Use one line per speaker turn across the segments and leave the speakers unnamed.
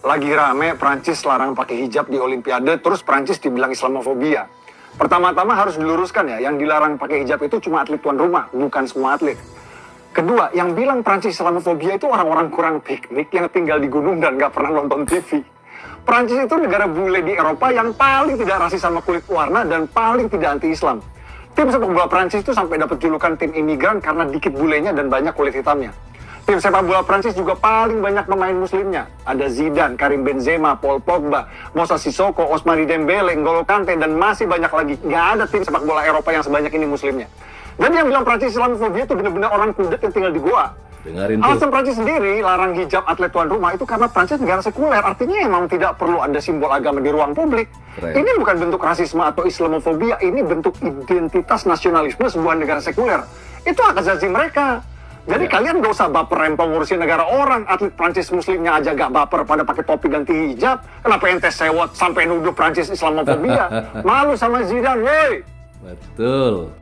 Lagi rame Prancis larang pakai hijab di Olimpiade, terus Prancis dibilang Islamofobia. Pertama-tama harus diluruskan ya, yang dilarang pakai hijab itu cuma atlet tuan rumah, bukan semua atlet. Kedua, yang bilang Prancis Islamofobia itu orang-orang kurang piknik yang tinggal di gunung dan gak pernah nonton TV. Prancis itu negara bule di Eropa yang paling tidak rasis sama kulit warna dan paling tidak anti-Islam. Tim sepak bola Prancis itu sampai dapat julukan tim imigran karena dikit bulenya dan banyak kulit hitamnya. Tim sepak bola Prancis juga paling banyak pemain muslimnya. Ada Zidane, Karim Benzema, Paul Pogba, Moussa Sissoko, Ousmane Dembele, N'Golo Kante, dan masih banyak lagi. Nggak ada tim sepak bola Eropa yang sebanyak ini muslimnya. Dan yang bilang Prancis Islamofobia itu benar-benar orang kudet yang tinggal di Goa. Alasan Prancis sendiri larang hijab atlet tuan rumah itu karena Prancis negara sekuler. Artinya emang tidak perlu ada simbol agama di ruang publik. Ini bukan bentuk rasisme atau Islamofobia, ini bentuk identitas nasionalisme sebuah negara sekuler. Itu hak asasi mereka. Jadi kalian gak usah baper rempong ngurusin negara orang. Atlet Prancis muslimnya aja gak baper pada pakai topi ganti hijab. Kenapa ente sewot sampai nuduh Prancis Islamofobia? Malu sama Zidane, woi.
Betul.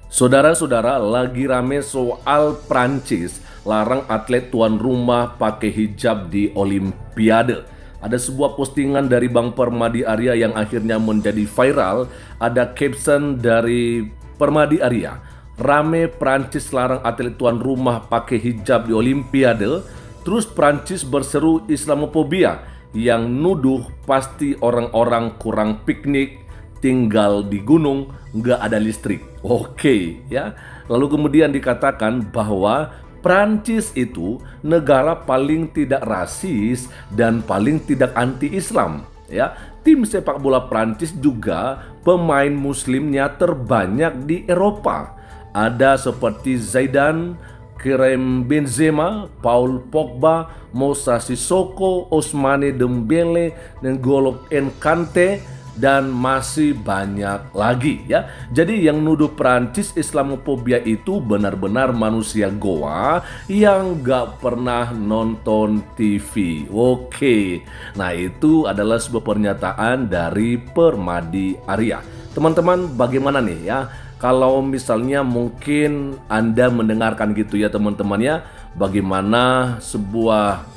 Saudara-saudara, lagi rame soal Prancis larang atlet tuan rumah pakai hijab di Olimpiade. Ada sebuah postingan dari Bang Permadi Arya yang akhirnya menjadi viral. Ada caption dari Permadi Arya, rame Prancis larang atlet tuan rumah pakai hijab di Olimpiade. Terus Prancis berseru Islamofobia, yang nuduh pasti orang-orang kurang piknik, tinggal di gunung, nggak ada listrik. Oke, ya. Lalu kemudian dikatakan bahwa Prancis itu negara paling tidak rasis dan paling tidak anti-Islam. Ya, tim sepak bola Prancis juga pemain muslimnya terbanyak di Eropa. Ada seperti Zidane, Karim Benzema, Paul Pogba, Moussa Sissoko, Ousmane Dembele, N'Golo Kante, dan masih banyak lagi ya. Jadi yang nuduh Prancis Islamofobia itu benar-benar manusia Goa yang gak pernah nonton TV. Oke, nah itu adalah sebuah pernyataan dari Permadi Arya. Teman-teman, bagaimana nih ya? Kalau misalnya mungkin Anda mendengarkan gitu ya teman-teman ya, bagaimana sebuah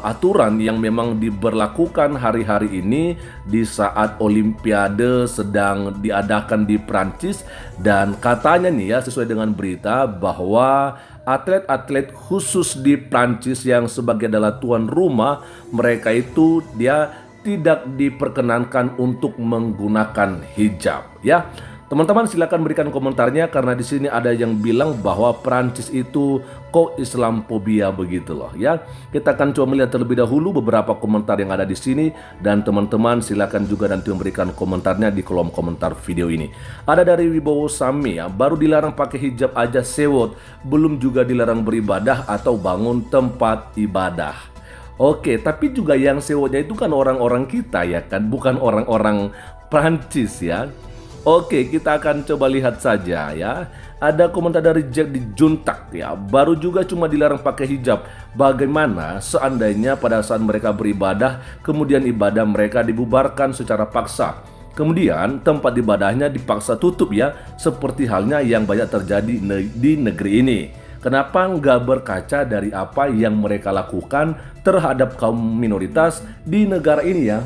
aturan yang memang diberlakukan hari-hari ini di saat Olimpiade sedang diadakan di Prancis. Dan katanya nih ya, sesuai dengan berita bahwa atlet-atlet khusus di Prancis yang sebagai adalah tuan rumah, mereka itu dia tidak diperkenankan untuk menggunakan hijab ya. Teman-teman silakan berikan komentarnya karena di sini ada yang bilang bahwa Prancis itu kok Islamofobia begitu loh ya. Kita akan coba melihat terlebih dahulu beberapa komentar yang ada di sini dan teman-teman silakan juga nanti memberikan komentarnya di kolom komentar video ini. Ada dari Wibowo Sami ya, baru dilarang pakai hijab aja sewot, belum juga dilarang beribadah atau bangun tempat ibadah. Oke, tapi juga yang sewotnya itu kan orang-orang kita ya kan, bukan orang-orang Prancis ya. Oke, kita akan coba lihat saja ya. Ada komentar dari Jack di Juntak ya. Baru juga cuma dilarang pakai hijab. Bagaimana seandainya pada saat mereka beribadah, kemudian ibadah mereka dibubarkan secara paksa. Kemudian tempat ibadahnya dipaksa tutup ya. Seperti halnya yang banyak terjadi di negeri ini. Kenapa nggak berkaca dari apa yang mereka lakukan terhadap kaum minoritas di negara ini ya?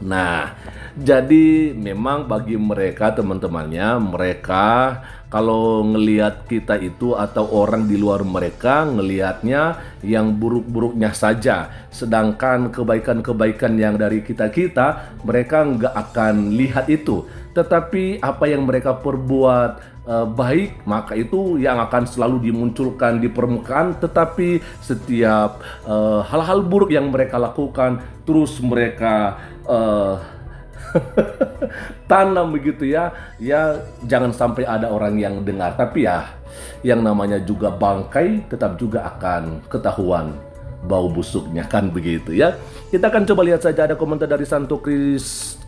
Nah, jadi memang bagi mereka teman-temannya, mereka kalau ngelihat kita itu atau orang di luar mereka ngelihatnya yang buruk-buruknya saja. Sedangkan kebaikan-kebaikan yang dari kita-kita mereka nggak akan lihat itu. Tetapi apa yang mereka perbuat baik, maka itu yang akan selalu dimunculkan di permukaan. Tetapi setiap hal-hal buruk yang mereka lakukan terus mereka tanam begitu ya. Ya jangan sampai ada orang yang dengar. Tapi ya yang namanya juga bangkai tetap juga akan ketahuan bau busuknya kan begitu ya. Kita akan coba lihat saja ada komentar dari Santo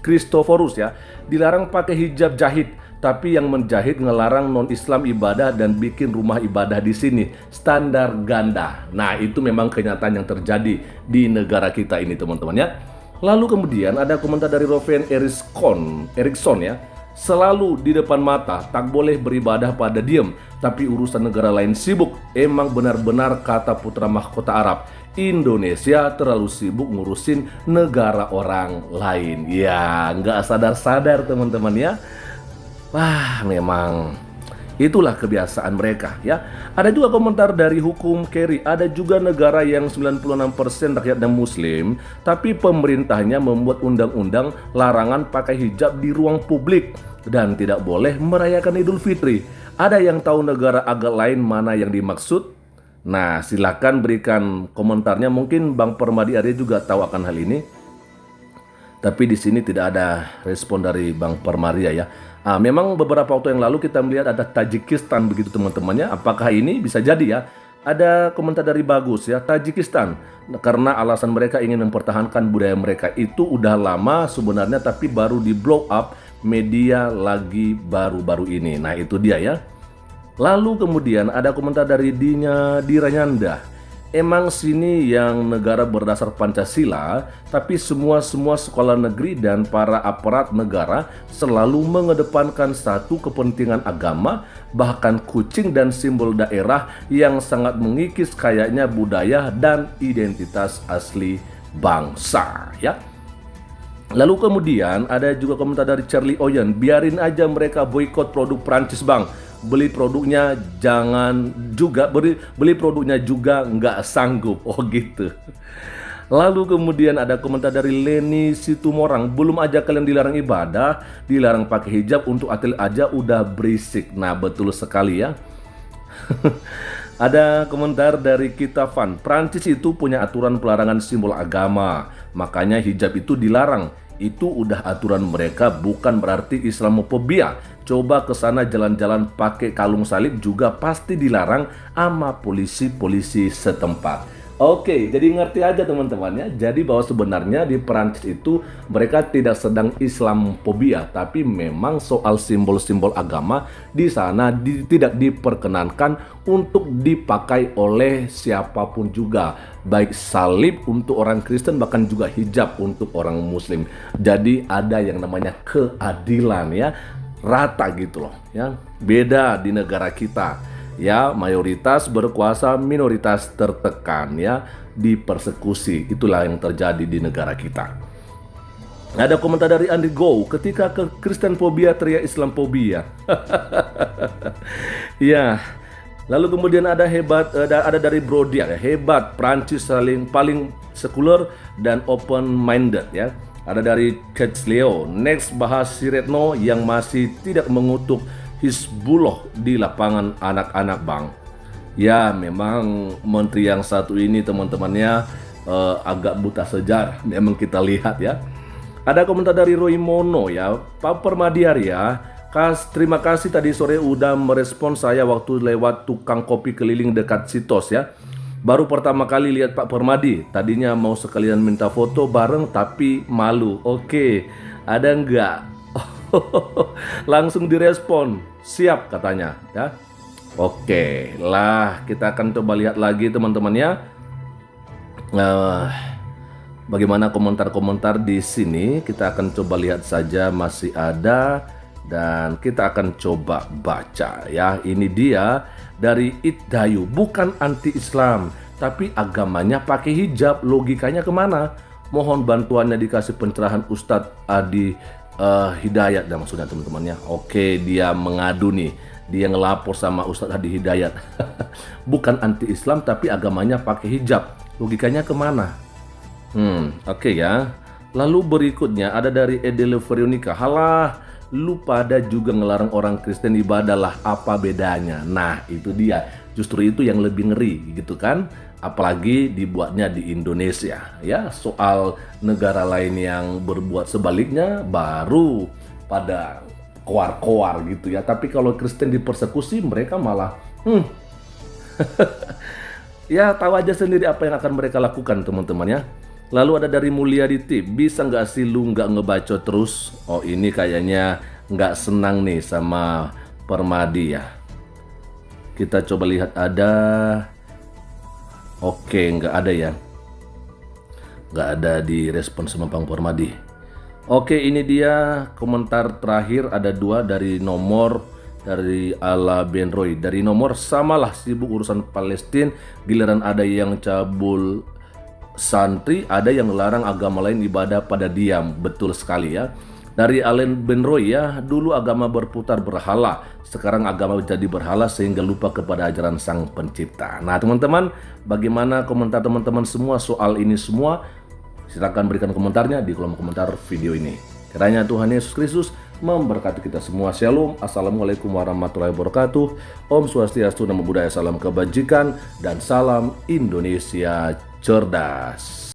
Kristoforus ya. Dilarang pakai hijab jahit, tapi yang menjahit ngelarang non-Islam ibadah dan bikin rumah ibadah di sini standar ganda. Nah, itu memang kenyataan yang terjadi di negara kita ini teman-teman ya. Lalu kemudian ada komentar dari Roven Erikson ya. selalu di depan mata, tak boleh beribadah pada diam, tapi urusan negara lain sibuk. Emang benar-benar kata putra mahkota Arab, Indonesia terlalu sibuk ngurusin negara orang lain. Ya, nggak sadar-sadar teman-teman ya. Wah, memang itulah kebiasaan mereka ya. Ada juga komentar dari Hukum Kerry, ada juga negara yang 96% rakyatnya muslim, tapi pemerintahnya membuat undang-undang larangan pakai hijab di ruang publik dan tidak boleh merayakan Idul Fitri. Ada yang tahu negara agak lain mana yang dimaksud? Nah, silakan berikan komentarnya. Mungkin Bang Permadi Arya juga tahu akan hal ini. Tapi di sini tidak ada respon dari Bang Permadi ya. Memang beberapa waktu yang lalu kita melihat ada Tajikistan begitu teman-temannya. Apakah ini bisa jadi ya? Ada komentar dari Bagus ya, Tajikistan. Karena alasan mereka ingin mempertahankan budaya mereka itu udah lama sebenarnya, tapi baru di blow up media lagi baru-baru ini. Nah itu dia ya. Lalu kemudian ada komentar dari Diranyanda. Emang sini yang negara berdasar Pancasila, tapi semua sekolah negeri dan para aparat negara selalu mengedepankan satu kepentingan agama, bahkan kucing dan simbol daerah yang sangat mengikis kayaknya budaya dan identitas asli bangsa ya. Lalu kemudian ada juga komentar dari Charlie Oyen, biarin aja mereka boikot produk Prancis bang. Beli produknya produknya juga nggak sanggup. Oh gitu. Lalu kemudian ada komentar dari Leni Situmorang, belum aja kalian dilarang ibadah, dilarang pakai hijab untuk atlet aja udah berisik. Nah betul sekali ya. Ada komentar dari Kita Fan, Prancis itu punya aturan pelarangan simbol agama, makanya hijab itu dilarang. Itu udah aturan mereka, bukan berarti Islamofobia. Coba ke sana jalan-jalan pakai kalung salib juga pasti dilarang sama polisi-polisi setempat. Oke, jadi ngerti aja teman-teman ya. Jadi bahwa sebenarnya di Perancis itu mereka tidak sedang Islamofobia, tapi memang soal simbol-simbol agama di sana tidak diperkenankan untuk dipakai oleh siapapun juga, baik salib untuk orang Kristen bahkan juga hijab untuk orang Muslim. Jadi ada yang namanya keadilan ya, rata gitu loh ya. Beda di negara kita. Ya, mayoritas berkuasa, minoritas tertekan ya, dipersekusi. Itulah yang terjadi di negara kita. Ada komentar dari Andy Go, ketika ke Kristen fobia teriak Islamfobia. Ya. Lalu kemudian ada dari Brody ya, hebat Prancis paling sekuler dan open minded ya. Ada dari Catch Leo, next bahas si Retno yang masih tidak mengutuk Hizbullah di lapangan anak-anak bang. Ya memang menteri yang satu ini teman-temannya agak buta sejarah. Memang kita lihat ya. Ada komentar dari Roy Mono ya, Pak Permadi Arya, terima kasih tadi sore udah merespon saya waktu lewat tukang kopi keliling dekat Sitos ya. Baru pertama kali lihat Pak Permadi, tadinya mau sekalian minta foto bareng tapi malu. Oke, ada enggak? Langsung direspon, siap katanya ya. Oke lah, kita akan coba lihat lagi teman-teman ya. Bagaimana komentar-komentar di sini? Kita akan coba lihat saja, masih ada dan kita akan coba baca ya. Ini dia dari Itdayu, bukan anti-Islam tapi agamanya pakai hijab, logikanya kemana? Mohon bantuannya, dikasih pencerahan Ustadz Adi Hidayat dan maksudnya teman-temannya. Oke, dia mengadu nih, dia ngelapor sama Ustadz Adi Hidayat. Bukan anti-Islam tapi agamanya pakai hijab, logikanya kemana? Oke ya. Lalu berikutnya ada dari Edele Veronica, halah lu pada juga ngelarang orang Kristen ibadah lah, apa bedanya? Nah itu dia, justru itu yang lebih ngeri gitu kan. Apalagi dibuatnya di Indonesia ya. Soal negara lain yang berbuat sebaliknya baru pada koar-koar gitu ya. Tapi kalau Kristen dipersekusi mereka malah ya tahu aja sendiri apa yang akan mereka lakukan teman-teman ya. Lalu ada dari Mulyaditi, bisa nggak sih lu nggak ngebaca terus? Oh ini kayaknya nggak senang nih sama Permadi ya. Kita coba lihat ada. Oke, nggak ada ya. Nggak ada di respon sama Bang Permadi. Oke, ini dia komentar terakhir, ada dua dari Ala Benroy. Dari nomor, samalah sibuk urusan Palestina, giliran ada yang cabul santri, ada yang larang agama lain ibadah pada diam. Betul sekali ya. Dari Allen Benroy ya, dulu agama berputar berhala, sekarang agama jadi berhala sehingga lupa kepada ajaran Sang Pencipta. Nah teman-teman, bagaimana komentar teman-teman semua soal ini semua? Silakan berikan komentarnya di kolom komentar video ini. Kiranya Tuhan Yesus Kristus memberkati kita semua. Shalom. Assalamualaikum warahmatullahi wabarakatuh. Om Swastiastu, Namo Buddhaya, salam kebajikan, dan salam Indonesia cerdas.